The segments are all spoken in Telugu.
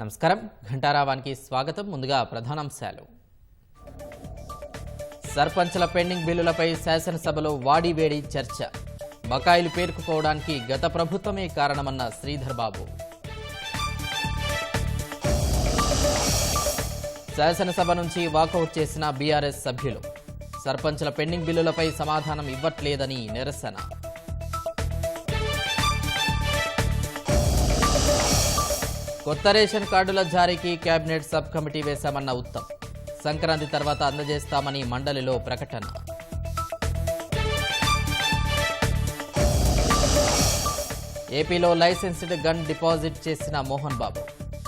నమస్కారం ఘంటారావానికి స్వాగతం. ముందుగా ప్రధానాంశాలు. సర్పంచ్ల పెండింగ్ బిల్లులపై శాసనసభలో వాడివేడి చర్చ. బకాయిలు పేరుకుపోవడానికి గత ప్రభుత్వమే కారణమన్న శ్రీధర్ బాబు. శాసనసభ నుంచి వాకౌట్ చేసిన బీఆర్ఎస్ సభ్యులు. సర్పంచ్ల పెండింగ్ బిల్లులపై సమాధానం ఇవ్వట్లేదని నిరసన. కొత్త రేషన్ కార్డుల జారీకి కేబినెట్ సబ్ కమిటీ వేశామన్న ఉత్తమ్. సంక్రాంతి తర్వాత అందజేస్తామని మండలిలో ప్రకటన. ఏపీలో లైసెన్స్డ్ గన్ డిపాజిట్ చేసిన మోహన్ బాబు.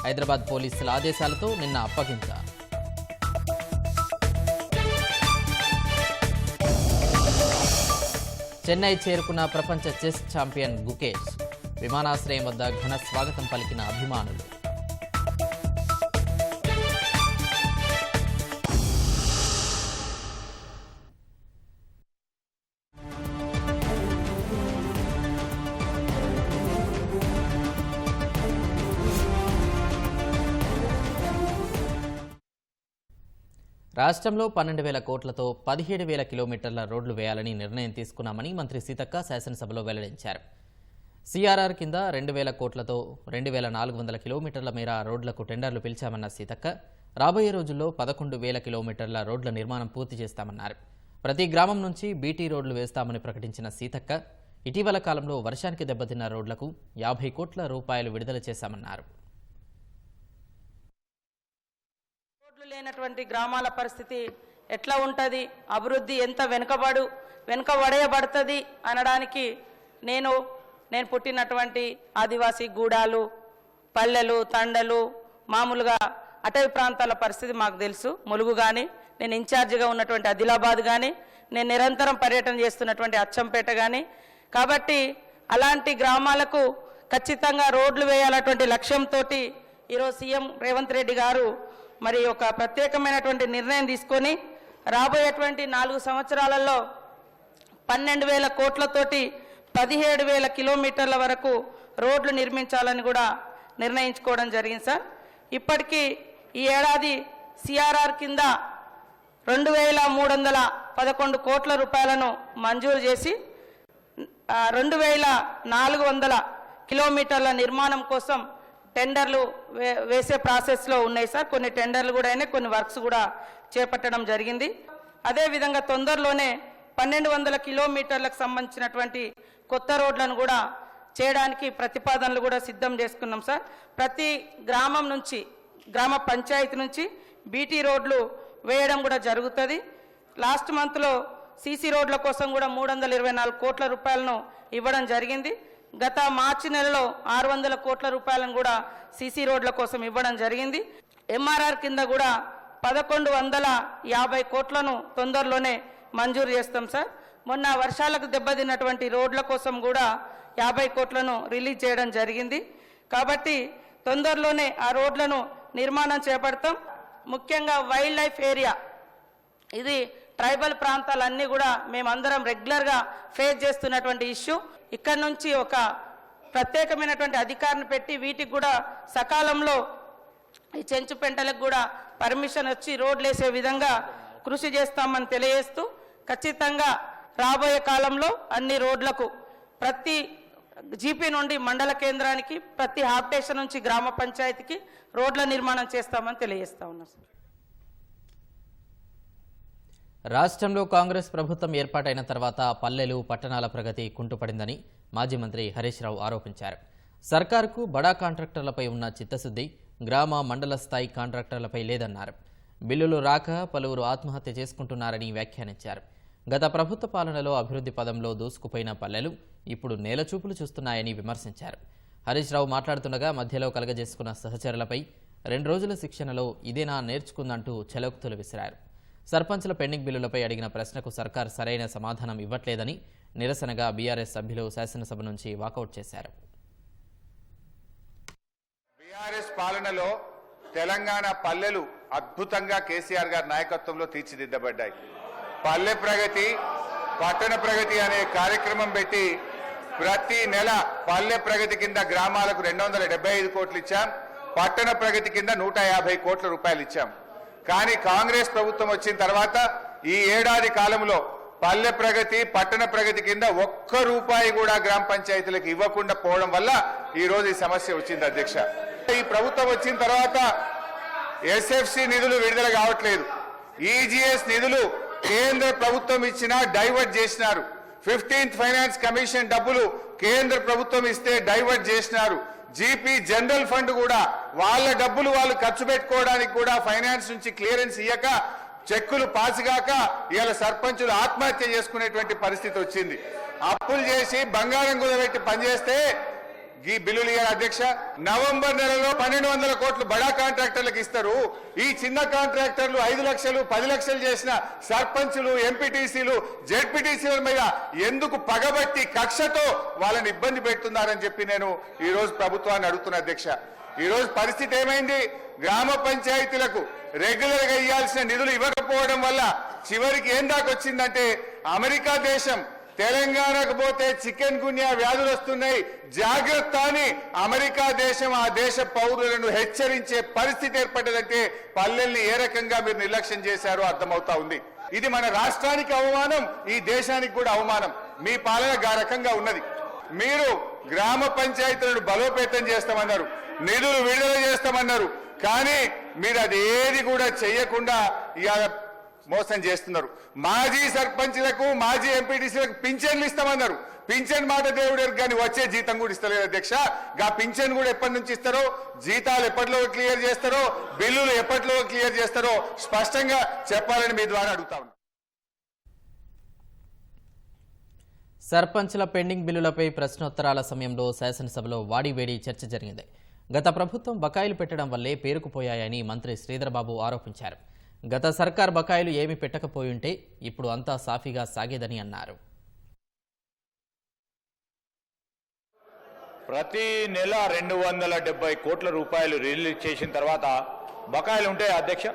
హైదరాబాద్ పోలీసుల ఆదేశాలతో నిన్న అప్పగింత. చెన్నై చేరుకున్న ప్రపంచ చెస్ ఛాంపియన్ గుకేష్. విమానాశ్రయం వద్ద ఘన స్వాగతం పలికిన అభిమానులు. రాష్ట్రంలో 12,000 కోట్లతో 17,000 కిలోమీటర్ల రోడ్లు వేయాలని నిర్ణయం తీసుకున్నామని మంత్రి సీతక్క శాసనసభలో వెల్లడించారు. సిఆర్ఆర్ కింద 2,000 కోట్లతో 2,400 కిలోమీటర్ల మేర రోడ్లకు టెండర్లు పిలిచామన్న సీతక్క రాబోయే రోజుల్లో 11,000 కిలోమీటర్ల రోడ్ల నిర్మాణం పూర్తి చేస్తామన్నారు. ప్రతి గ్రామం నుంచి బీటీ రోడ్లు వేస్తామని ప్రకటించిన సీతక్క ఇటీవల కాలంలో వర్షానికి దెబ్బతిన్న రోడ్లకు 50 కోట్ల రూపాయలు విడుదల చేశామన్నారు. లేనటువంటి గ్రామాల పరిస్థితి ఎట్లా ఉంటుంది, అభివృద్ధి ఎంత వెనుకబడేయబడుతుంది అనడానికి నేను పుట్టినటువంటి ఆదివాసీ గూడాలు, పల్లెలు, తండలు, మామూలుగా అటవీ ప్రాంతాల పరిస్థితి మాకు తెలుసు. ములుగు కానీ, నేను ఇన్ఛార్జిగా ఉన్నటువంటి ఆదిలాబాద్ కానీ, నేను నిరంతరం పర్యటన చేస్తున్నటువంటి అచ్చంపేట కానీ, కాబట్టి అలాంటి గ్రామాలకు ఖచ్చితంగా రోడ్లు వేయాలన్నటువంటి లక్ష్యంతో ఈరోజు సీఎం రేవంత్ రెడ్డి గారు మరి ఒక ప్రత్యేకమైనటువంటి నిర్ణయం తీసుకొని రాబోయేటువంటి 4 సంవత్సరాలలో 12,000 కోట్లతోటి 17,000 కిలోమీటర్ల వరకు రోడ్లు నిర్మించాలని కూడా నిర్ణయించుకోవడం జరిగింది సార్. ఇప్పటికీ ఈ ఏడాది సిఆర్ఆర్ కింద 2,311 కోట్ల రూపాయలను మంజూరు చేసి 2,400 కిలోమీటర్ల నిర్మాణం కోసం టెండర్లు వేసే ప్రాసెస్లో ఉన్నాయి సార్. కొన్ని టెండర్లు కూడా అయినాయి, కొన్ని వర్క్స్ కూడా చేపట్టడం జరిగింది. అదేవిధంగా తొందరలోనే 1,200 కిలోమీటర్లకు సంబంధించినటువంటి కొత్త రోడ్లను కూడా చేయడానికి ప్రతిపాదనలు కూడా సిద్ధం చేసుకున్నాం సార్. ప్రతి గ్రామం నుంచి, గ్రామ పంచాయతీ నుంచి బీటీ రోడ్లు వేయడం కూడా జరుగుతుంది. లాస్ట్ మంత్లో సీసీ రోడ్ల కోసం కూడా 324 కోట్ల రూపాయలను ఇవ్వడం జరిగింది. గత మార్చి నెలలో 600 కోట్ల రూపాయలను కూడా సీసీ రోడ్ల కోసం ఇవ్వడం జరిగింది. ఎంఆర్ఆర్ కింద కూడా 1,150 కోట్లను తొందరలోనే మంజూరు చేస్తాం సార్. మొన్న వర్షాలకు దెబ్బతిన్నటువంటి రోడ్ల కోసం కూడా 50 కోట్లను రిలీజ్ చేయడం జరిగింది. కాబట్టి తొందరలోనే ఆ రోడ్లను నిర్మాణం చేపడతాం. ముఖ్యంగా వైల్డ్ లైఫ్ ఏరియా, ఇది ట్రైబల్ ప్రాంతాలన్నీ కూడా మేమందరం రెగ్యులర్గా ఫేస్ చేస్తున్నటువంటి ఇష్యూ. ఇక్కడ నుంచి ఒక ప్రత్యేకమైనటువంటి అధికారిని పెట్టి వీటికి కూడా సకాలంలో ఈ చెంచు పెంటలకు కూడా పర్మిషన్ వచ్చి రోడ్లు వేసే విధంగా కృషి చేస్తామని తెలియజేస్తూ, ఖచ్చితంగా రాబోయే కాలంలో అన్ని రోడ్లకు ప్రతి జీపీ నుండి మండల కేంద్రానికి, ప్రతి హాఫ్ స్టేషన్ నుంచి గ్రామ పంచాయతీకి రోడ్ల నిర్మాణం చేస్తామని తెలియజేస్తా ఉన్నాం సార్. రాష్ట్రంలో కాంగ్రెస్ ప్రభుత్వం ఏర్పాటైన తర్వాత పల్లెలు, పట్టణాల ప్రగతి కుంటుపడిందని మాజీ మంత్రి హరీష్ రావు ఆరోపించారు. సర్కారుకు బడా కాంట్రాక్టర్లపై ఉన్న చిత్తశుద్ధి గ్రామ, మండల స్థాయి కాంట్రాక్టర్లపై లేదన్నారు. బిల్లులు రాక పలువురు ఆత్మహత్య చేసుకుంటున్నారని వ్యాఖ్యానించారు. గత ప్రభుత్వ పాలనలో అభివృద్ధి పదంలో దూసుకుపోయిన పల్లెలు ఇప్పుడు నేలచూపులు చూస్తున్నాయని విమర్శించారు. హరీష్ రావు మాట్లాడుతుండగా మధ్యలో కలగజేసుకున్న సహచరులపై 2 రోజుల శిక్షణలో ఇదేనా నేర్చుకుందంటూ చెలకుతులు విసిరారు. సర్పంచ్ల పెండింగ్ బిల్లులపై అడిగిన ప్రశ్నకు సర్కార్ సరైన సమాధానం ఇవ్వట్లేదని నిరసనగా బీఆర్ఎస్ సభ్యులు శాసనసభ నుంచి వాకౌట్ చేశారు. బీఆర్ఎస్ పాలనలో తెలంగాణ పల్లెలు అద్భుతంగా కేసీఆర్ గారి నాయకత్వంలో తీర్చిదిద్దబడ్డాయి. పల్లె ప్రగతి, పట్టణ ప్రగతి అనే కార్యక్రమం పెట్టి ప్రతి నెల పల్లె ప్రగతి కింద గ్రామాలకు 275 కోట్లు ఇచ్చాం. పట్టణ ప్రగతి కింద 150 కోట్ల రూపాయలు ఇచ్చాం. కానీ కాంగ్రెస్ ప్రభుత్వం వచ్చిన తర్వాత ఈ ఏడాది కాలంలో పల్లె ప్రగతి పట్టణ ప్రగతి కింద ఒక్క రూపాయి కూడా గ్రామ పంచాయతీలకు ఇవ్వకుండా పోవడం వల్ల ఈ రోజు ఈ సమస్య వచ్చింది అధ్యక్ష. ఈ ప్రభుత్వం వచ్చిన తర్వాత ఎస్ఎఫ్సి నిధులు విడుదల కావట్లేదు. ఈజీఎస్ నిధులు కేంద్ర ప్రభుత్వం ఇచ్చినా డైవర్ట్ చేసినారు. 15th ఫైనాన్స్ కమిషన్ డబ్బులు కేంద్ర ప్రభుత్వం ఇస్తే డైవర్ట్ చేసినారు. జీపీ జనరల్ ఫండ్ కూడా వాళ్ళ డబ్బులు వాళ్ళు ఖర్చు పెట్టుకోవడానికి కూడా ఫైనాన్స్ నుంచి క్లియరెన్స్ ఇయ్యక చెక్కులు పాసిగాక ఇవాళ సర్పంచులు ఆత్మహత్య చేసుకునేటువంటి పరిస్థితి వచ్చింది. అప్పులు చేసి బంగారం కుదబెట్టి పనిచేస్తే ఈ బిల్లులు ఇయ్యారు అధ్యక్ష. నవంబర్ నెలలో 1200 కోట్లు బడా కాంట్రాక్టర్లకు ఇస్తారు. ఈ చిన్న కాంట్రాక్టర్లు 5 లక్షలు 10 లక్షలు చేసిన సర్పంచులు ఎంపీటీసీలు జెడ్పీటీసీల మీద ఎందుకు పగబట్టి కక్షతో వాళ్ళని ఇబ్బంది పెడుతున్నారని చెప్పి నేను ఈ రోజు ప్రభుత్వాన్ని అడుగుతున్నా అధ్యక్ష. ఈ రోజు పరిస్థితి ఏమైంది? గ్రామ పంచాయతీలకు రెగ్యులర్ గా ఇవ్వాల్సిన నిధులు ఇవ్వకపోవడం వల్ల చివరికి ఏం దాకా వచ్చిందంటే అమెరికా దేశం తెలంగాణకు పోతే చికెన్ గున్యా వ్యాధులు వస్తున్నాయి జాగ్రత్త అని అమెరికా దేశం ఆ దేశ పౌరులను హెచ్చరించే పరిస్థితి ఏర్పడ్డదంటే పల్లెల్ని ఏ రకంగా మీరు నిర్లక్ష్యం చేశారో అర్థమవుతా ఉంది. ఇది మన రాష్ట్రానికి అవమానం, ఈ దేశానికి కూడా అవమానం. మీ పాలన ఆ రకంగా ఉన్నది. మీరు గ్రామ పంచాయతీలను బలోపేతం చేస్తామన్నారు, నిధులు విడుదల చేస్తామన్నారు. కానీ మీరు అది ఏది కూడా చేయకుండా ఇవాళ మోసం చేస్తున్నారు. మాజీ సర్పంచ్లకు మాజీ ఎంపీటీసీలకు పింఛన్లు ఇస్తామన్నారు. పింఛన్ మాట దేవుడు కానీ వచ్చే జీతం కూడా ఇస్తలేదు అధ్యక్ష. గా పింఛన్ కూడా ఎప్పటి నుంచి ఇస్తారో, జీతాలు ఎప్పటిలో క్లియర్ చేస్తారో, బిల్లులు ఎప్పటిలో క్లియర్ చేస్తారో స్పష్టంగా చెప్పాలని మీ ద్వారా అడుగుతా ఉన్నాను. సర్పంచ్ల పెండింగ్ బిల్లులపై ప్రశ్నోత్తరాల సమయంలో శాసనసభలో వాడివేడి చర్చ జరిగింది. గత ప్రభుత్వం బకాయిలు పెట్టడం వల్లే పేరుకుపోయాయని మంత్రి శ్రీధర్బాబు ఆరోపించారు. గత సర్కార్ బకాయిలు ఏమీ పెట్టకపోయుంటే ఇప్పుడు అంతా సాఫీగా సాగేదని అన్నారు. ప్రతి నెల 270 కోట్ల రూపాయలు రిలీజ్ చేసిన తర్వాత బకాయిలు ఉంటాయి అధ్యక్ష.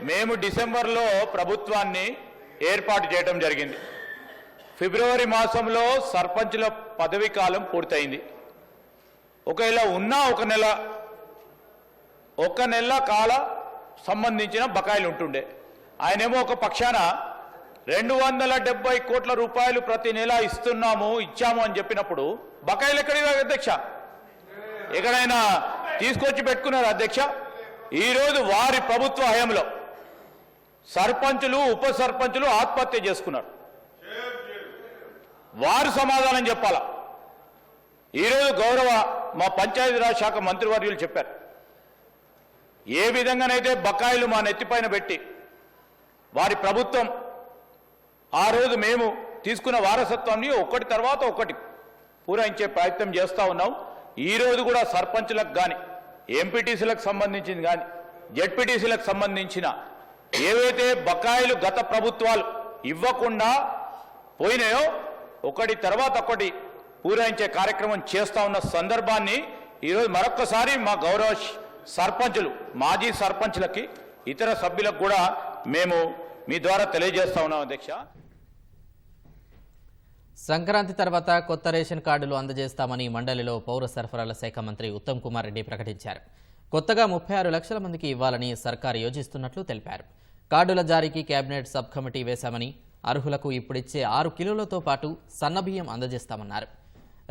మేము డిసెంబర్లో ప్రభుత్వాన్ని ఏర్పాటు చేయడం జరిగింది. ఫిబ్రవరి మాసంలో సర్పంచుల పదవీ కాలం పూర్తయింది. ఒకవేళ ఉన్నా ఒక నెల కాల సంబంధించిన బకాయిలు ఉంటుండే. ఆయనేమో ఒక పక్షాన 270 కోట్ల రూపాయలు ప్రతి నెల ఇచ్చాము అని చెప్పినప్పుడు బకాయిలు ఎక్కడివి అధ్యక్ష? ఎక్కడైనా తీసుకొచ్చి పెట్టుకున్నారు అధ్యక్ష? ఈరోజు వారి ప్రభుత్వ హయాంలో సర్పంచులు ఉప సర్పంచులు ఆత్మహత్య చేసుకున్నారు. వారు సమాధానం చెప్పాలా? ఈరోజు గౌరవ మా పంచాయతీరాజ్ శాఖ మంత్రివర్యులు చెప్పారు, ఏ విధంగానైతే బకాయిలు మా నెత్తిపైన పెట్టి వారి ప్రభుత్వం ఆ రోజు మేము తీసుకున్న వారసత్వాన్ని ఒకటి తర్వాత ఒకటి పూరించే ప్రయత్నం చేస్తూ ఉన్నాం. ఈరోజు కూడా సర్పంచులకు కానీ ఎంపీటీసీలకు సంబంధించింది కానీ జెడ్పీటీసీలకు సంబంధించిన ఏవైతే బకాయిలు గత ప్రభుత్వాలు ఇవ్వకుండా పోయినాయో ఒకటి తర్వాత ఒకటి పూరించే కార్యక్రమం చేస్తూ ఉన్న సందర్భాన్ని ఈరోజు మరొక్కసారి మా గౌరవ సర్పంచులు మాజీ సర్పంచులకి ఇతర సభ్యులకు కూడా మేము మీ ద్వారా తెలియజేస్తా ఉన్నాం అధ్యక్ష. సంక్రాంతి తర్వాత కొత్త రేషన్ కార్డులు అందజేస్తామని మండలిలో పౌర సరఫరాల శాఖ మంత్రి ఉత్తమ్ కుమార్ రెడ్డి ప్రకటించారు. కొత్తగా 36 లక్షల మందికి ఇవ్వాలని సర్కారు యోచిస్తున్నట్లు తెలిపారు. కార్డుల జారీకి కేబినెట్ సబ్ కమిటీ వేశామని, అర్హులకు ఇప్పుడిచ్చే 6 కిలోలతో పాటు సన్నబియ్యం అందజేస్తామన్నారు.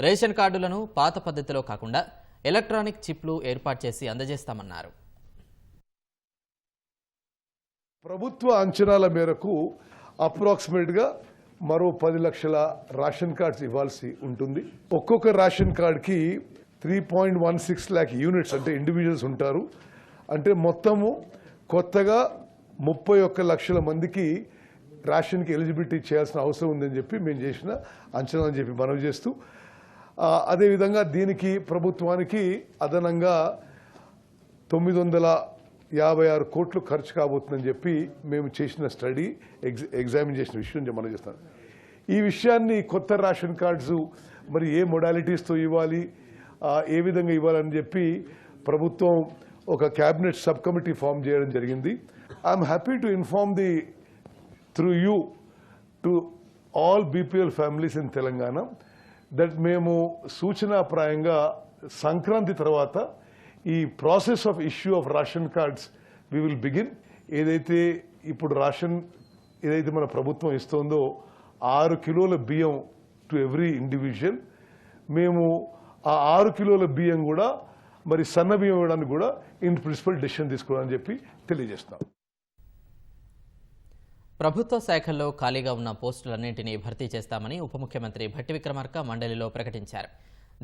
రేషన్ కార్డులను పాత పద్ధతిలో కాకుండా ఎలక్ట్రానిక్ చిప్లు ఏర్పాటు చేసి అందజేస్తామన్నారు. ప్రభుత్వ అంచనాల మేరకు అప్రాక్సిమేట్గా మరో 10 లక్షల రేషన్ కార్డ్స్ ఇవ్వాల్సి ఉంటుంది. ఒక్కొక్క రేషన్ కార్డ్కి 3.16 lakh యూనిట్స్ అంటే ఇండివిజువల్స్ ఉంటారు. అంటే మొత్తము కొత్తగా 31 లక్షల మందికి రేషన్కి ఎలిజిబిలిటీ చేయాల్సిన అవసరం ఉందని చెప్పి మేము చేసిన అంచనా అని చెప్పి మనవి చేస్తూ, అదేవిధంగా దీనికి ప్రభుత్వానికి అదనంగా 956 కోట్లు ఖర్చు కాబోతుందని చెప్పి మేము చేసిన స్టడీ ఎగ్జామిన్ చేసిన విషయం మనం చేస్తాను. ఈ విషయాన్ని కొత్త రేషన్ కార్డ్స్ మరి ఏ మొడాలిటీస్తో ఇవ్వాలి, ఏ విధంగా ఇవ్వాలని చెప్పి ప్రభుత్వం ఒక క్యాబినెట్ సబ్ కమిటీ ఫామ్ చేయడం జరిగింది. I'm happy to inform the through you to all BPL families in Telangana that మేము సూచనాప్రాయంగా సంక్రాంతి తర్వాత ఈ process of issue of ration cards we will begin. ఏదైతే ఇప్పుడు ఏదైతే మన ప్రభుత్వం ఇస్తుందో 6 కిలోల బియ్యం టు ఎవ్రీ ఇండివిజువల్, మేము ఆ 6 కిలోల బియ్యం కూడా మరి సన్న బియ్యం ఇవ్వడానికి కూడా ఇన్ ప్రిన్సిపల్ డెసిషన్ తీసుకోవాలని చెప్పి తెలియజేస్తాం. ప్రభుత్వ శాఖల్లో ఖాళీగా ఉన్న పోస్టులన్నింటినీ భర్తీ చేస్తామని ఉప ముఖ్యమంత్రి భట్టి విక్రమార్క మండలిలో ప్రకటించారు.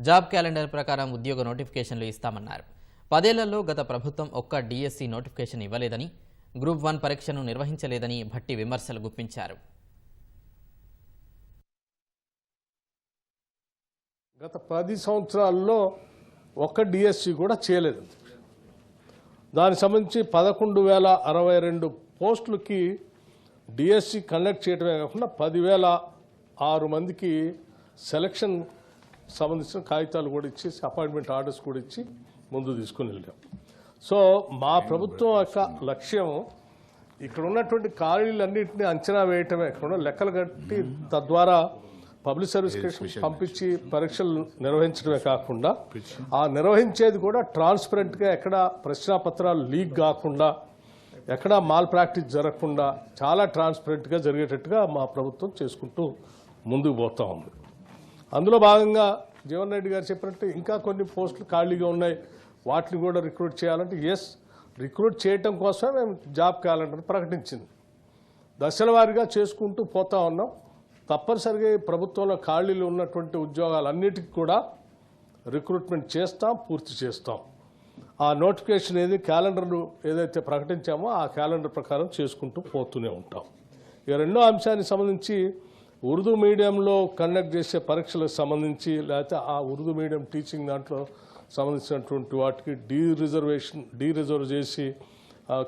జాబ్ క్యాలెండర్ ప్రకారం ఉద్యోగ నోటిఫికేషన్లు ఇస్తామన్నారు. 10 ఏళ్లలో గత ప్రభుత్వం ఒక్క డిఎస్సి నోటిఫికేషన్ ఇవ్వలేదని, గ్రూప్ 1 పరీక్షను నిర్వహించలేదని భట్టి విమర్శలు గుప్పించారు. గత 10 సంవత్సరాల్లో ఒక్క డిఎస్సి కూడా చేయలేదు. దానికి సంబంధించి 11,062 పోస్టులకి డిఎస్సి కండక్ట్ చేయడమే కాకుండా 10,006 మందికి సెలక్షన్ సంబంధించిన కాగితాలు కూడా ఇచ్చి అపాయింట్మెంట్ ఆర్డర్స్ కూడా ఇచ్చి ముందు తీసుకుని వెళ్ళాం. సో మా ప్రభుత్వం యొక్క లక్ష్యం ఇక్కడ ఉన్నటువంటి ఖాళీలన్నింటినీ అంచనా వేయటమే, ఇక్కడ లెక్కలు కట్టి తద్వారా పబ్లిక్ సర్వీస్ కమిషన్ పంపించి పరీక్షలు నిర్వహించడమే కాకుండా ఆ నిర్వహించేది కూడా ట్రాన్స్పరెంట్గా, ఎక్కడ ప్రశ్నాపత్రాలు లీక్ కాకుండా, ఎక్కడ మాల్ ప్రాక్టీస్ జరగకుండా చాలా ట్రాన్స్పరెంట్గా జరిగేటట్టుగా మా ప్రభుత్వం చేసుకుంటూ ముందుకు పోతా ఉంది. అందులో భాగంగా జీవన్ రెడ్డి గారు చెప్పినట్టు ఇంకా కొన్ని పోస్టులు ఖాళీగా ఉన్నాయి, వాటిని కూడా రిక్రూట్ చేయాలంటే రిక్రూట్ చేయటం కోసమే మేము జాబ్ క్యాలెండర్ ప్రకటించింది. దశల వారీగా చేసుకుంటూ పోతా ఉన్నాం. తప్పనిసరిగా ప్రభుత్వంలో ఖాళీలు ఉన్నటువంటి ఉద్యోగాలన్నిటికీ కూడా రిక్రూట్మెంట్ చేస్తాం, పూర్తి చేస్తాం. ఆ నోటిఫికేషన్ క్యాలెండర్ ఏదైతే ప్రకటించామో ఆ క్యాలెండర్ ప్రకారం చేసుకుంటూ పోతూనే ఉంటాం. ఇక రెండో అంశానికి సంబంధించి ఉర్దూ మీడియంలో కండక్ట్ చేసే పరీక్షలకు సంబంధించి, లేకపోతే ఆ ఉర్దూ మీడియం టీచింగ్ దాంట్లో సంబంధించినటువంటి వాటికి డీరిజర్వ్ చేసి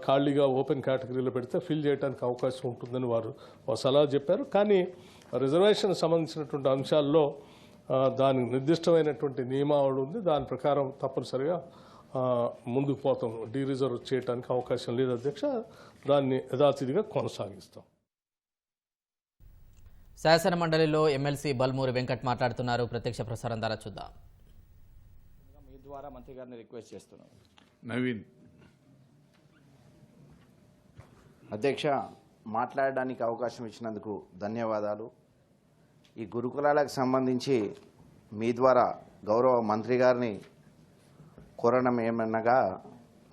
ఖాళీగా ఓపెన్ కేటగిరీలో పెడితే ఫిల్ చేయడానికి అవకాశం ఉంటుందని వారు సలహా చెప్పారు. కానీ రిజర్వేషన్ సంబంధించినటువంటి అంశాల్లో దానికి నిర్దిష్టమైనటువంటి నియమావళి ఉంది. దాని ప్రకారం తప్పనిసరిగా ముందుకు పోతాం. డీరిజర్వ్ చేయడానికి అవకాశం లేదు అధ్యక్ష. దాన్ని యథాతిథిగా కొనసాగిస్తాం. శాసన మండలిలో ఎమ్మెల్సీ బల్మూరి వెంకట్ మాట్లాడుతున్నారు. ప్రత్యక్ష ప్రసారం ద్వారా చూద్దాం. మీ ద్వారా మంత్రి గారిని రిక్వెస్ట్ చేస్తున్నాం. నవీన్ అధ్యక్ష, మాట్లాడడానికి అవకాశం ఇచ్చినందుకు ధన్యవాదాలు. ఈ గురుకులాలకు సంబంధించి మీ ద్వారా గౌరవ మంత్రి గారిని కోరడం ఏమనగా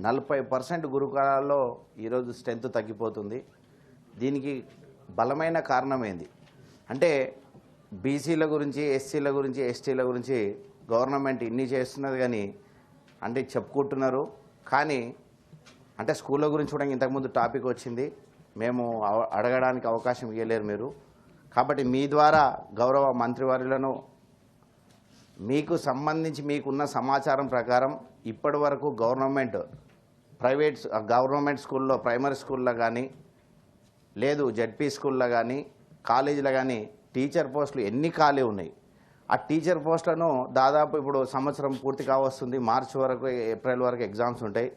40% గురుకులాల్లో ఈరోజు స్ట్రెంత్ తగ్గిపోతుంది. దీనికి బలమైన కారణం ఏంది అంటే బీసీల గురించి, ఎస్సీల గురించి, ఎస్టీల గురించి గవర్నమెంట్ ఇన్ని చేస్తున్నది కానీ అంటే చెప్పుకుంటున్నారు. కానీ అంటే స్కూళ్ళ గురించి కూడా ఇంతకుముందు టాపిక్ వచ్చింది, మేము అడగడానికి అవకాశం ఇవ్వలేరు మీరు. కాబట్టి మీ ద్వారా గౌరవ మంత్రివర్యులను మీకు సంబంధించి మీకున్న సమాచారం ప్రకారం ఇప్పటి వరకు గవర్నమెంట్ స్కూల్లో, ప్రైమరీ స్కూల్లో కానీ లేదు జెడ్పీ స్కూల్లో కానీ కాలేజీలో కానీ టీచర్ పోస్టులు ఎన్ని ఖాళీ ఉన్నాయి? ఆ టీచర్ పోస్టులను దాదాపు ఇప్పుడు సంవత్సరం పూర్తి కావస్తుంది, మార్చి వరకు, ఏప్రిల్ వరకు ఎగ్జామ్స్ ఉంటాయి.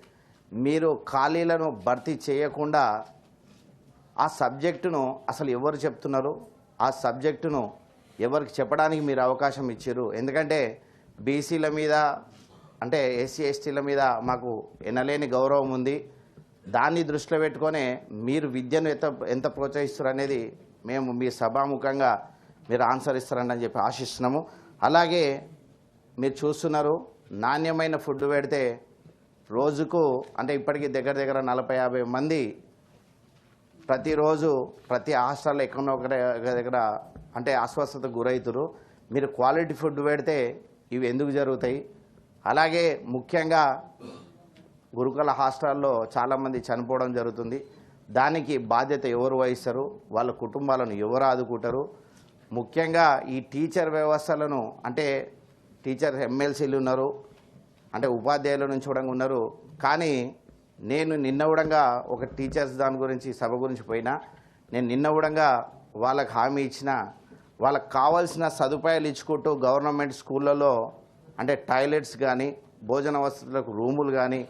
మీరు ఖాళీలను భర్తీ చేయకుండా ఆ సబ్జెక్టును అసలు ఎవరు చెప్తున్నారు, ఆ సబ్జెక్టును ఎవరికి చెప్పడానికి మీరు అవకాశం ఇచ్చారు? ఎందుకంటే బీసీల మీద అంటే ఎస్సీ ఎస్టీల మీద మాకు ఎనలేని గౌరవం ఉంది. దాన్ని దృష్టిలో పెట్టుకొని మీరు విద్యను ఎంత ప్రోత్సహిస్తారు అనేది మేము మీ సభాముఖంగా మీరు ఆన్సర్ ఇస్తారని చెప్పి ఆశిస్తున్నాము. అలాగే మీరు చూస్తున్నారు, నాణ్యమైన ఫుడ్ పెడితే రోజుకు అంటే ఇప్పటికీ దగ్గర 40-50 మంది ప్రతిరోజు ప్రతి హాస్టల్లో ఎక్కడో ఒక దగ్గర అంటే అస్వస్థతకు గురవుతారు. మీరు క్వాలిటీ ఫుడ్ పెడితే ఇవి ఎందుకు జరుగుతాయి? అలాగే ముఖ్యంగా గురుకుల హాస్టల్లో చాలామంది చనిపోవడం జరుగుతుంది. దానికి బాధ్యత ఎవరు వహిస్తారు? వాళ్ళ కుటుంబాలను ఎవరు ఆదుకుంటారు? ముఖ్యంగా ఈ టీచర్ వ్యవస్థలను అంటే టీచర్ ఎమ్మెల్సీలు ఉన్నారు, అంటే ఉపాధ్యాయుల నుంచి కూడా ఉన్నారు. కానీ నేను నిన్నవడంగా ఒక టీచర్స్ దాని గురించి సభ గురించి పోయినా, నేను నిన్నవడంగా వాళ్ళకి హామీ ఇచ్చిన, వాళ్ళకి కావాల్సిన సదుపాయాలు ఇచ్చుకుంటూ గవర్నమెంట్ స్కూళ్ళలో అంటే టాయిలెట్స్ కానీ, భోజన వసతులకు రూములు కానీ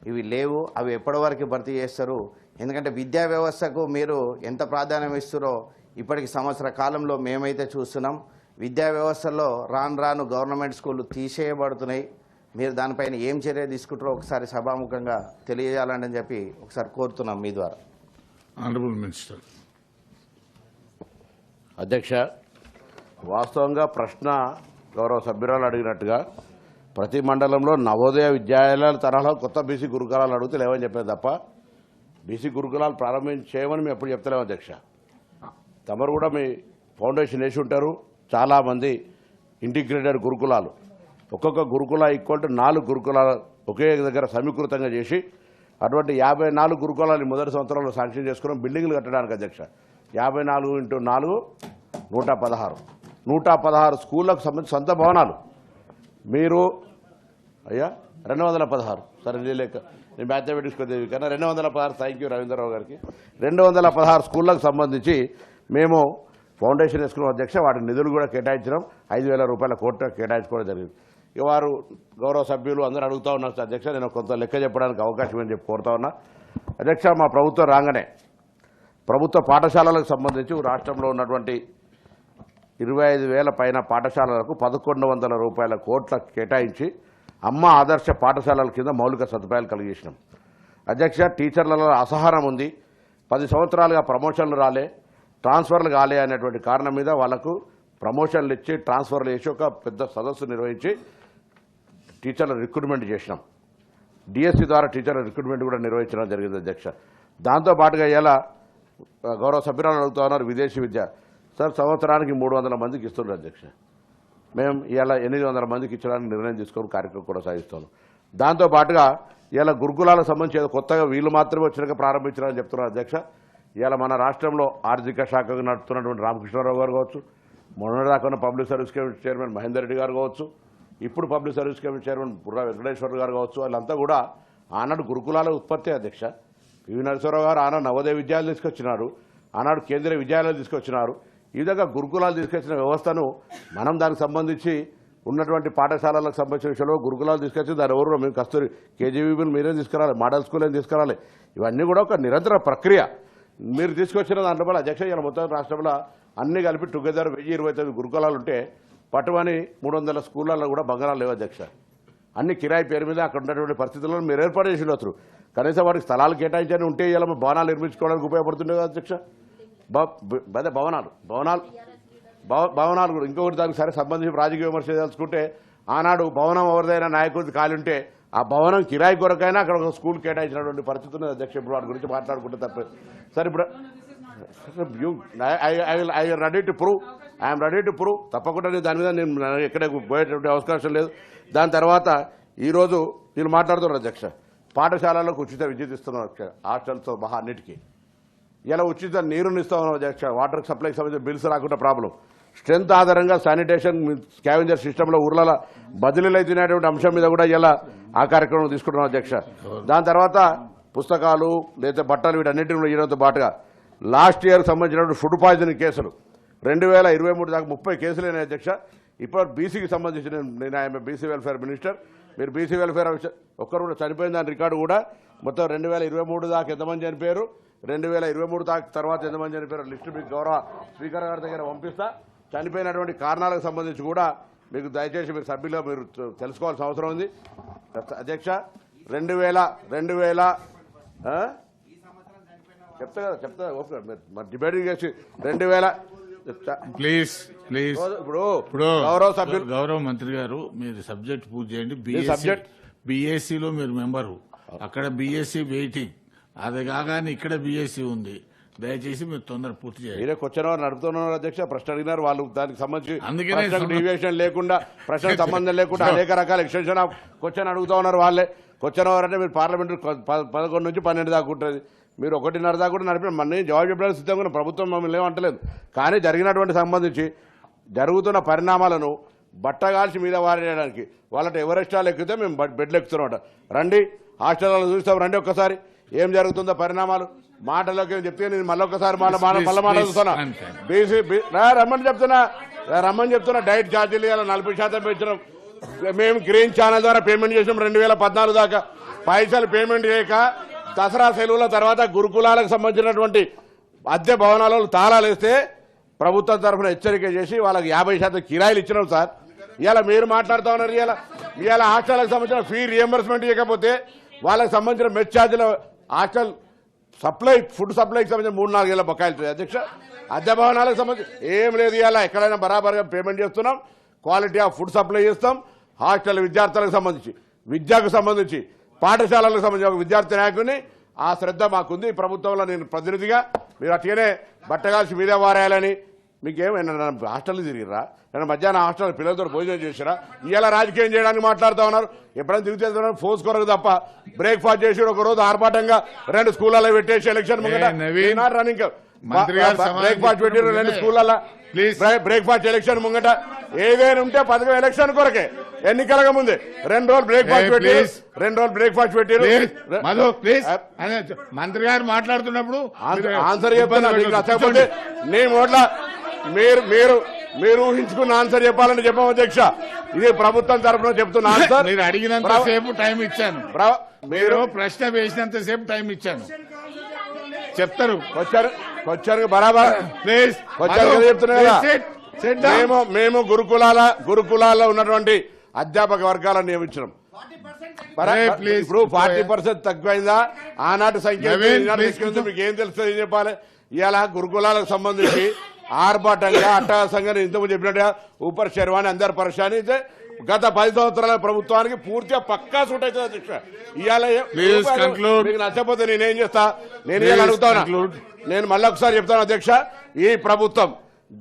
ఇవి లేవు. అవి ఎప్పటివరకు భర్తీ చేస్తారు? ఎందుకంటే విద్యా వ్యవస్థకు మీరు ఎంత ప్రాధాన్యం ఇస్తారో ఇప్పటికి సంవత్సర కాలంలో మేమైతే చూస్తున్నాం. విద్యా వ్యవస్థలో రాను గవర్నమెంట్ స్కూళ్ళు తీసేయబడుతున్నాయి. మీరు దానిపైన ఏం చర్య తీసుకుంటారో ఒకసారి సభాముఖంగా తెలియజేయాలని చెప్పి ఒకసారి కోరుతున్నాం మీ ద్వారా. Honourable minister. అధ్యక్ష, వాస్తవంగా ప్రశ్న గౌరవ సభ్యురాలు అడిగినట్టుగా ప్రతి మండలంలో నవోదయ విద్యాలయాల తరహాలో కొత్త బీసీ గురుకులాలు అడిగితే లేవని చెప్పేది తప్ప బీసీ గురుకులాలు చేయమని మేము ఎప్పుడు చెప్తలేము అధ్యక్ష. తమరు కూడా మీ ఫౌండేషన్ వేసి ఉంటారు. చాలామంది ఇంటిగ్రేటెడ్ గురుకులాలు, ఒక్కొక్క గురుకుల ఈక్వల్ టు 4 గురుకులాలు ఒకే దగ్గర సమీకృతంగా చేసి అటువంటి 54 గురుకులాలు మొదటి సంవత్సరంలో శాంక్షన్ చేసుకున్నాం బిల్డింగ్లు కట్టడానికి అధ్యక్ష. 54 × 4 116 స్కూళ్లకు సంబంధించి సొంత భవనాలు. మీరు అయ్యా 216 సరే లేక నేను మ్యాథమెటిక్స్ కొద్దిగా కన్నా 216. థ్యాంక్ యూ రవీంద్రరావు గారికి. 216 స్కూళ్లకు సంబంధించి మేము ఫౌండేషన్ వేసుకున్నాం అధ్యక్ష. వాటి నిధులు కూడా కేటాయించడం 5,000 రూపాయల కోర్టు కేటాయించుకోవడం జరిగింది. ఇక వారు గౌరవ సభ్యులు అందరూ అడుగుతూ ఉన్నారు అధ్యక్ష, నేను కొంత లెక్క చెప్పడానికి అవకాశం అని చెప్పి కోరుతా ఉన్నా అధ్యక్ష. మా ప్రభుత్వం రాగానే ప్రభుత్వ పాఠశాలలకు సంబంధించి రాష్ట్రంలో ఉన్నటువంటి 25,000 పైన పాఠశాలలకు 1,100 రూపాయల కోట్ల కేటాయించి అమ్మ ఆదర్శ పాఠశాలల కింద మౌలిక సదుపాయాలు కలిగేసినాం అధ్యక్ష. టీచర్లలో అసహనం ఉంది. 10 సంవత్సరాలుగా ప్రమోషన్లు రాలే, ట్రాన్స్ఫర్లు కాలే అనేటువంటి కారణం మీద వాళ్లకు ప్రమోషన్లు ఇచ్చి ట్రాన్స్ఫర్లు చేసి ఒక పెద్ద సదస్సు నిర్వహించి టీచర్ల రిక్రూట్మెంట్ చేసినాం. డిఎస్సి ద్వారా టీచర్ల రిక్రూట్మెంట్ కూడా నిర్వహించడం జరిగింది అధ్యక్ష. దాంతోపాటుగా ఇలా గౌరవ సభ్యురాలు అడుగుతా ఉన్నారు విదేశీ విద్య. సార్ సంవత్సరానికి 300 మందికి ఇస్తున్నారు అధ్యక్ష. మేము ఇలా 800 మందికి ఇచ్చడానికి నిర్ణయం తీసుకొని కార్యక్రమం కూడా సాగిస్తున్నాం. దాంతోపాటుగా ఇలా గురుకులాలకు సంబంధించి కొత్తగా వీళ్ళు మాత్రమే వచ్చినాక ప్రారంభించారని చెప్తున్నారు అధ్యక్ష. ఇలా మన రాష్ట్రంలో ఆర్థిక శాఖగా నడుపుతున్నటువంటి రామకృష్ణారావు గారు కావచ్చు, మొన్నటిదాకా ఉన్న public service commission chairman Mahender Reddy గారు కావచ్చు, ఇప్పుడు public service commission chairman Burra Venkateshwara గారు కావచ్చు, వాళ్ళంతా కూడా ఆనాడు గురుకులాల ఉత్పత్తి అధ్యక్ష. పివి నరసింహారావు గారు ఆనాడు నవోదయ విద్యాలయాలు తీసుకొచ్చినారు, ఆనాడు కేంద్రీయ విద్యాలయాలు తీసుకొచ్చినారు. ఈ విధంగా గురుకులాలు తీసుకొచ్చిన వ్యవస్థను మనం దానికి సంబంధించి ఉన్నటువంటి పాఠశాలలకు సంబంధించిన విషయంలో గురుకులాలు తీసుకొచ్చి దాని ఎవరు మేము కస్తూరి కేజీబీబీని మీరే తీసుకురాలి, మోడల్ స్కూల్ ఏం తీసుకురాలి. ఇవన్నీ కూడా ఒక నిరంతర ప్రక్రియ. మీరు తీసుకొచ్చిన దాంట్లో కూడా అధ్యక్ష ఇలా మొత్తం రాష్ట్రంలో అన్ని కలిపి టుగెదర్ 1029 గురుకులాలు ఉంటే పట్టుమని 300 స్కూళ్ళల్లో కూడా బంగారాలు లేవు అధ్యక్ష. అన్ని కిరాయి పేరు మీద అక్కడ ఉన్నటువంటి పరిస్థితుల్లో మీరు ఏర్పాటు చేసి ఉండొచ్చు. కనీసం వాటికి స్థలాలు కేటాయించని ఉంటే ఇలా భవనాలు నిర్మించుకోవడానికి ఉపయోగపడుతుండే కదా అధ్యక్ష. అదే భవనాలు కూడా ఇంకొకటి దానికి సరే సంబంధించి రాజకీయ విమర్శ తెలుసుకుంటే ఆనాడు భవనం ఎవరిదైనా నాయకుడికి ఖాళీ ఉంటే ఆ భవనం కిరాయి కొరకైనా అక్కడ ఒక స్కూల్ కేటాయించినటువంటి పరిస్థితి ఉన్నది అధ్యక్ష. ఇప్పుడు వాటి గురించి మాట్లాడుకుంటే తప్ప సరే ఇప్పుడు ఐఎమ్ రెడీ టు ప్రూవ్ తప్పకుండా నేను దాని మీద నేను ఎక్కడ పోయేటువంటి అవకాశం లేదు. దాని తర్వాత ఈరోజు వీళ్ళు మాట్లాడుతున్నారు అధ్యక్ష. పాఠశాలలకు ఉచిత విద్యుత్ ఇస్తున్నారు అధ్యక్ష, హాస్టల్తో మహా అన్నిటికీ. ఇలా ఉచిత నీరుని ఇస్తా ఉన్నాం అధ్యక్ష. వాటర్ సప్లైకి సంబంధించిన బిల్స్ రాకుండా ప్రాబ్లం. స్ట్రెంత్ ఆధారంగా శానిటేషన్ స్కావెంజర్ సిస్టంలో ఊర్ల బదిలీలు అవుతున్నటువంటి అంశం మీద కూడా ఇలా ఆ కార్యక్రమం తీసుకుంటున్నాం అధ్యక్ష. దాని తర్వాత పుస్తకాలు లేదా బట్టలు వీటన్నింటినీ కూడా ఇవ్వడంతో పాటుగా లాస్ట్ ఇయర్ సంబంధించినటువంటి ఫుడ్ పాయిజనింగ్ కేసులు 2023 దాకా 30 కేసులైన అధ్యక్ష. ఇప్పుడు బీసీకి సంబంధించిన నేను ఆయన బీసీ వెల్ఫేర్ మినిస్టర్. మీరు బీసీ వెల్ఫేర్ ఒక్కరు కూడా చనిపోయిన దాని రికార్డు కూడా మొత్తం 2023 దాకా ఎంతమంది చనిపోయారు, 2023 దాకా తర్వాత ఎంతమంది చనిపోయారు లిస్టు మీకు గౌరవ స్పీకర్ గారి దగ్గర పంపిస్తా. చనిపోయినటువంటి కారణాలకు సంబంధించి కూడా మీకు దయచేసి మీరు సభ్యులుగా మీరు తెలుసుకోవాల్సిన అవసరం ఉంది అధ్యక్ష. 2000 చెప్తా ఓకే మరి డిబేటింగ్ చేసి 2000 ప్లీజ్ ఇప్పుడు గౌరవ మంత్రి గారు మీరు సబ్జెక్ట్ పూర్తి చేయండి. బీఎస్సీలో మీరు మెంబరు, అక్కడ బీఎస్సీ వెయిటింగ్, అది కాగానే ఇక్కడ బీఎస్సీ ఉంది. దయచేసి మీరు తొందర పూర్తి చేయాలి. మీరే క్వశ్చన్ అవర్ నడుపుతున్నారు అధ్యక్ష. ప్రశ్న అడిగినారు వాళ్ళు, దానికి సంబంధించి డీవియేషన్ లేకుండా ప్రశ్న సంబంధం లేకుండా అనేక రకాల ఎక్స్టెన్షన్ ఆఫ్ క్వశ్చన్ అడుగుతా ఉన్నారు వాళ్ళే. క్వశ్చన్ అవర్ అంటే మీరు పార్లమెంట్ 11 నుంచి 12 దాకా ఉంటుంది. మీరు 1:30 దాకా కూడా నడిపిన మన జవాబు చెప్పడానికి సిద్ధంగా ఉన్న ప్రభుత్వం మమ్మల్ని ఏమంటలేదు. కానీ జరిగినటువంటి సంబంధించి జరుగుతున్న పరిణామాలను బట్టగాల్చి మీద వారేయడానికి వాళ్ళంటే ఎవరెస్టాలు ఎక్కితే మేము బెడ్లు ఎక్కుతున్నాం. రండి హాస్టల్లో చూస్తాం, రండి ఒక్కసారి ఏం జరుగుతుందో పరిణామాలు. మాటలోకి ఏం చెప్తే నేను మళ్ళీ ఒక్కసారి మళ్ళీ చూస్తున్నా. బీసీ రమ్మని చెప్తున్నా డైట్ ఛార్జీలు 40% పెంచడం. మేము గ్రీన్ ఛానల్ ద్వారా పేమెంట్ చేసినాం 2014 దాకా. పైసలు పేమెంట్ చేయక దసరా సెలవుల తర్వాత గురుకులాలకు సంబంధించినటువంటి అద్దె భవనాలలో తాళాలు వేస్తే ప్రభుత్వం తరఫున హెచ్చరిక చేసి వాళ్ళకి 50% కిరాయిలు ఇచ్చినాం సార్. ఇవాళ మీరు మాట్లాడుతూ ఉన్నారు. ఇవాళ హాస్టల్కి సంబంధించిన ఫీ రియంబర్స్మెంట్ ఇవ్వకపోతే వాళ్ళకి సంబంధించిన మెస్ ఛార్జీల హాస్టల్ సప్లై ఫుడ్ సప్లైకి సంబంధించిన 3-4 ఏళ్ళ బకాయిలు అధ్యక్ష. అద్దె భవనాలకు సంబంధించి ఏం లేదు. ఇవాళ ఎక్కడైనా బరాబర్గా పేమెంట్ చేస్తున్నాం, క్వాలిటీ ఆఫ్ ఫుడ్ సప్లై చేస్తాం. హాస్టల్ విద్యార్థులకు సంబంధించి, విద్యకు సంబంధించి, పాఠశాలలకు సంబంధించి ఒక విద్యార్థి నాయకుని ఆ శ్రద్ధ మాకుంది. ప్రభుత్వంలో నేను ప్రతినిధిగా మీరు అట్లనే బట్టగాల్సి మీద వారాయాలని మీకేమైనా హాస్టల్ తిరిగిరా? నేను మధ్యాహ్నం హాస్టల్ పిల్లలతో భోజనం చేసిరా? ఇలా రాజకీయం చేయడానికి మాట్లాడుతూ ఉన్నారు. ఎప్పుడైనా తిరిగి ఫోర్స్ కొరకు తప్ప బ్రేక్ఫాస్ట్ చేసి ఒక రోజు ఆర్భాటంగా 2 స్కూళ్ళలో పెట్టేసి ఎలక్షన్ రన్నింగ్ బ్రేక్ఫాస్ట్ పెట్టారు 2 స్కూళ్ళల్లో బ్రేక్ఫాస్ట్ ఎలక్షన్ ముంగట. ఏదైనా ఉంటే పథకం ఎలక్షన్ కొరకే ఎన్నికలకు ముందే 2 రోజులు బ్రేక్ఫాస్ట్ పెట్టారు. 2 రోజులు బ్రేక్ఫాస్ట్ పెట్టారు. మంత్రి గారు మాట్లాడుతున్నప్పుడు ఆన్సర్ చెప్పాను. నచ్చకపోతే నేను ఓట్ల మీరు ఊహించుకున్న ఆన్సర్ చెప్పాలని చెప్పాము అధ్యక్ష. ఇది ప్రభుత్వం తరఫున చెప్తున్న ఆన్సర్. మీరు అడిగినంత సేపు టైం ఇచ్చాను, మీరు ప్రశ్న వేసినంత సేపు టైం ఇచ్చాను. చెప్తారు వచ్చారు బరాబర్ వచ్చారు చెప్తున్నా. మేము గురుకులాల్లో ఉన్నటువంటి అధ్యాపక వర్గాలను నియమించడం. ఇప్పుడు 40% తక్కువైందా? ఆనాటి సంఖ్య మీకు ఏం తెలుస్తుంది ఏం చెప్పాలి? ఇలా గురుకులాలకు సంబంధించి ఆర్భాటంగా అట్టహాసంగా ఇంతకు చెప్పినట్టుగా ఊపర్ శర్వాణి అందరు పరేషాని అయితే గత 10 సంవత్సరాల ప్రభుత్వానికి పూర్తిగా పక్కా సూట్ అవుతుంది అధ్యక్ష. ఇవాళ మీకు నచ్చకపోతే నేనేం చేస్తా? నేను ఇవాళ అడుగుతాను. నేను మళ్ళీ ఒకసారి చెప్తాను అధ్యక్ష. ఈ ప్రభుత్వం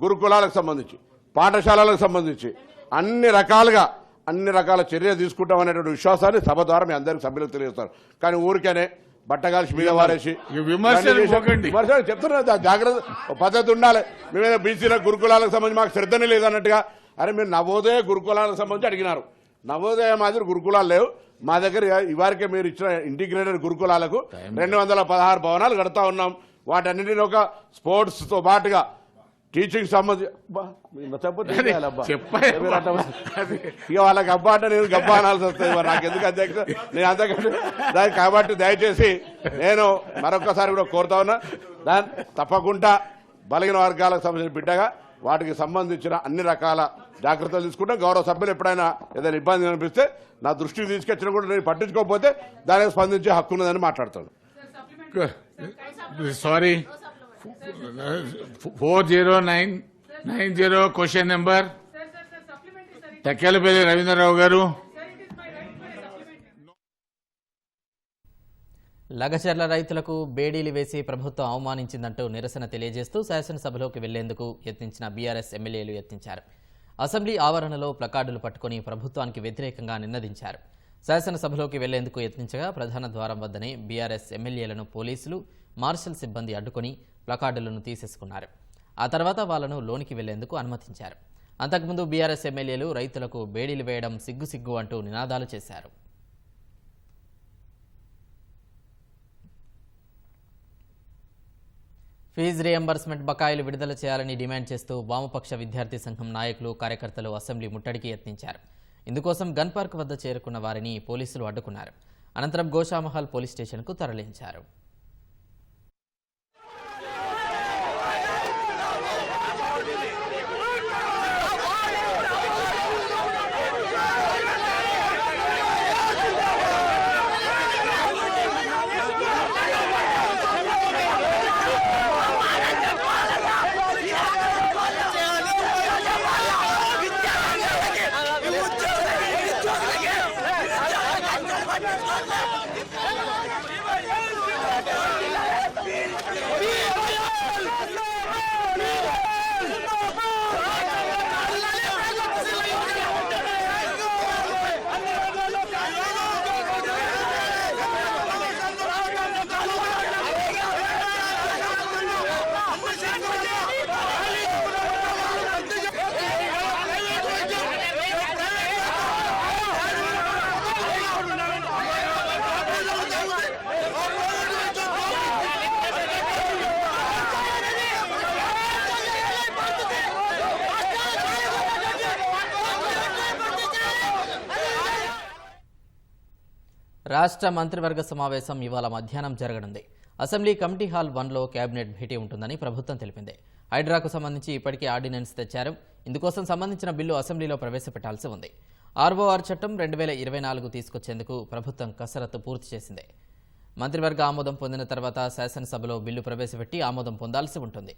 గురుకులాలకు సంబంధించి, పాఠశాలలకు సంబంధించి అన్ని రకాల చర్యలు తీసుకుంటాం అనేటువంటి విశ్వాసాన్ని సభ ద్వారా మీ అందరికి సభ్యులకు తెలియజేస్తారు. కానీ ఊరికేనే బట్టగాల్సి మీద వారేసి విమర్శలు చెప్తున్నా. జాగ్రత్త పద్ధతి ఉండాలి. మేమేదో బీసీల గురుకులాలకు సంబంధించి మాకు శ్రద్ధనే లేదన్నట్టుగా. అరే మీరు నవోదయ గురుకులాలకు సంబంధించి అడిగినారు. నవోదయ మాదిరి గురుకులాలు లేవు మా దగ్గర. ఇవారికే మీరు ఇచ్చిన ఇంటిగ్రేటెడ్ గురుకులాలకు 216 భవనాలు కడతా ఉన్నాం. వాటన్నిటిని ఒక స్పోర్ట్స్తో పాటుగా టీచింగ్ సంబంధించి ఇక వాళ్ళకి అబ్బా అంటే నేను గబ్బా అనాల్సి వస్తుంది. నాకు ఎందుకు అధ్యక్ష? నేను అంతకంటే దానికి కాబట్టి దయచేసి నేను మరొకసారి కూడా కోరుతా ఉన్నా. దాన్ని తప్పకుండా బలహీన వర్గాలకు సంబంధించిన బిడ్డగా వాటికి సంబంధించిన అన్ని రకాల జాగ్రత్తలు తీసుకుంటాం. గౌరవ సభ్యులు ఎప్పుడైనా ఏదైనా ఇబ్బంది అనిపిస్తే నా దృష్టికి తీసుకొచ్చినా కూడా నేను పట్టించుకోకపోతే దానికి స్పందించే హక్కు ఉన్నదని మాట్లాడతాను. సారీ 4090 క్వశ్చన్ నెంబర్ టెక్కలపల్లి రవీంద్రరావు గారు. లగచర్ల రైతులకు బేడీలు వేసి ప్రభుత్వం అవమానించిందంటూ నిరసన తెలియజేస్తూ శాసనసభలోకి వెళ్లేందుకు యత్నించిన బీఆర్ఎస్ ఎమ్మెల్యేలు యత్నించారు. అసెంబ్లీ ఆవరణలో ప్లకార్డులు పట్టుకుని ప్రభుత్వానికి వ్యతిరేకంగా నినదించారు. శాసనసభలోకి వెళ్లేందుకు యత్నించగా ప్రధాన ద్వారం వద్దనే బీఆర్ఎస్ ఎమ్మెల్యేలను పోలీసులు, మార్షల్ సిబ్బంది అడ్డుకుని ప్లకార్డులను తీసేసుకున్నారు. ఆ తర్వాత వాళ్లను లోనికి వెళ్లేందుకు అనుమతించారు. అంతకుముందు బీఆర్ఎస్ ఎమ్మెల్యేలు రైతులకు బేడీలు వేయడం సిగ్గు అంటూ నినాదాలు చేశారు. ఫీజు రియంబర్స్మెంట్ బకాయిలు విడుదల చేయాలని డిమాండ్ చేస్తూ వామపక్ష విద్యార్థి సంఘం నాయకులు, కార్యకర్తలు అసెంబ్లీ ముట్టడికి యత్నించారు. ఇందుకోసం గన్ పార్క్ వద్ద చేరుకున్న వారిని పోలీసులు అడ్డుకున్నారు. అనంతరం గోషామహల్ పోలీస్ స్టేషన్కు తరలించారు. రాష్ట్ర మంత్రివర్గ సమావేశం ఇవాళ మధ్యాహ్నం జరగనుంది. అసెంబ్లీ కమిటీ హాల్ 1లో కేబినెట్ భేటీ ఉంటుందని ప్రభుత్వం తెలిపింది. హైడ్రాకు సంబంధించి ఇప్పటికే ఆర్డినెన్స్ తెచ్చారు. ఇందుకోసం సంబంధించిన బిల్లు అసెంబ్లీలో ప్రవేశపెట్టాల్సి ఉంది. ROR చట్టం 2024 తీసుకొచ్చేందుకు ప్రభుత్వం కసరత్తు పూర్తి చేసింది. మంత్రివర్గ ఆమోదం పొందిన తర్వాత శాసనసభలో బిల్లు ప్రవేశపెట్టి ఆమోదం పొందాల్సి ఉంటుంది.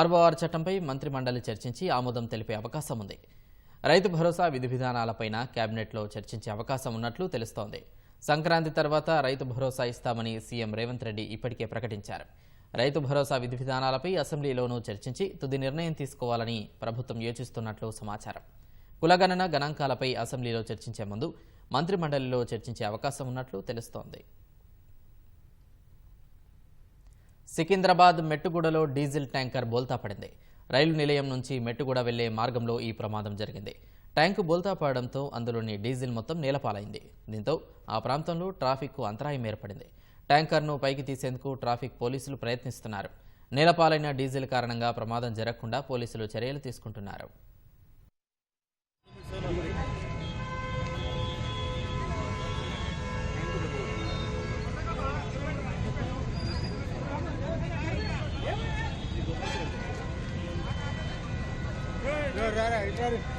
ROR చట్టంపై మంత్రిమండలి చర్చించి ఆమోదం తెలిపే అవకాశం ఉంది. రైతు భరోసా విధి విధానాలపైన కేబినెట్లో చర్చించే అవకాశం ఉన్నట్లు తెలుస్తోంది. సంక్రాంతి తర్వాత రైతు భరోసా ఇస్తామని సీఎం రేవంత్ రెడ్డి ఇప్పటికే ప్రకటించారు. రైతు భరోసా విధి విధానాలపై అసెంబ్లీలోనూ చర్చించి తుది నిర్ణయం తీసుకోవాలని ప్రభుత్వం యోచిస్తున్నట్లు సమాచారం. కులగణన గణాంకాలపై అసెంబ్లీలో చర్చించే ముందు మంత్రిమండలిలో చర్చించే అవకాశం ఉన్నట్లు తెలుస్తోంది. సికింద్రాబాద్ మెట్టుగూడలో డీజిల్ ట్యాంకర్ బోల్తా పడింది. రైలు నిలయం నుంచి మెట్టుగూడ వెళ్లే మార్గంలో ఈ ప్రమాదం జరిగింది. ట్యాంకు బోల్తా పడడంతో అందులోని డీజిల్ మొత్తం నేలపాలైంది. దీంతో ఆ ప్రాంతంలో ట్రాఫిక్కు అంతరాయం ఏర్పడింది. ట్యాంకర్ను పైకి తీసేందుకు ట్రాఫిక్ పోలీసులు ప్రయత్నిస్తున్నారు. నేలపాలైన డీజిల్ కారణంగా ప్రమాదం జరగకుండా పోలీసులు చర్యలు తీసుకుంటున్నారు. Right.